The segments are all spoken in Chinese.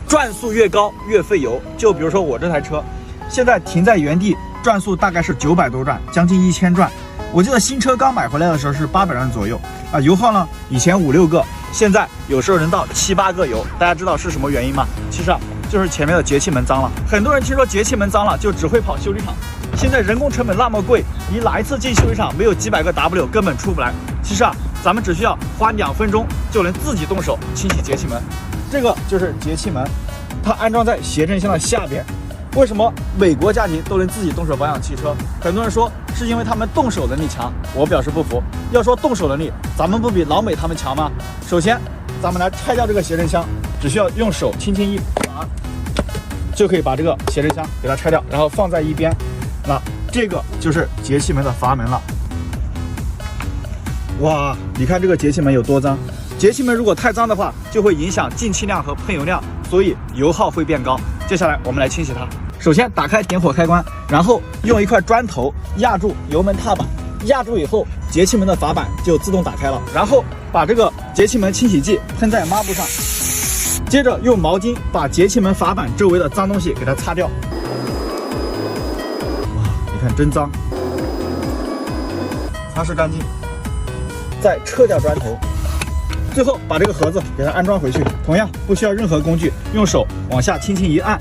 转速越高越费油。就比如说我这台车，现在停在原地，转速大概是900多转，将近1000转。我记得新车刚买回来的时候是800转左右啊，油耗呢以前5、6个，现在有时候能到7、8个油。大家知道是什么原因吗？其实啊，就是前面的节气门脏了。很多人听说节气门脏了，就只会跑修理厂。现在人工成本那么贵，你哪一次进修理厂没有几百个 W 根本出不来。其实啊，咱们只需要花2分钟就能自己动手清洗节气门。这个就是节气门，它安装在斜正箱的下边。为什么美国家庭都能自己动手保养汽车？很多人说是因为他们动手能力强，我表示不服。要说动手能力，咱们不比老美他们强吗？首先，咱们来拆掉这个斜正箱，只需要用手轻轻一拔，就可以把这个斜正箱给它拆掉，然后放在一边。那这个就是节气门的阀门了。哇，你看这个节气门有多脏！节气门如果太脏的话，就会影响进气量和喷油量，所以油耗会变高。接下来我们来清洗它。首先打开点火开关，然后用一块砖头压住油门踏板，压住以后，节气门的阀板就自动打开了。然后把这个节气门清洗剂喷在抹布上，接着用毛巾把节气门阀板周围的脏东西给它擦掉。哇，你看真脏！擦拭干净，再撤掉砖头。最后把这个盒子给它安装回去，同样不需要任何工具，用手往下轻轻一按，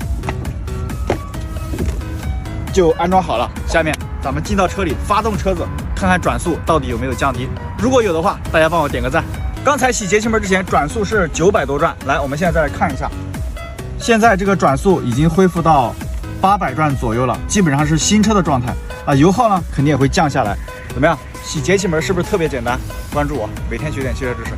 就安装好了。下面咱们进到车里，发动车子，看看转速到底有没有降低。如果有的话，大家帮我点个赞。刚才洗节气门之前转速是900多转，来，我们现在再来看一下，现在这个转速已经恢复到800转左右了，基本上是新车的状态啊。油耗呢肯定也会降下来。怎么样？洗节气门是不是特别简单？关注我，每天学点汽车知识。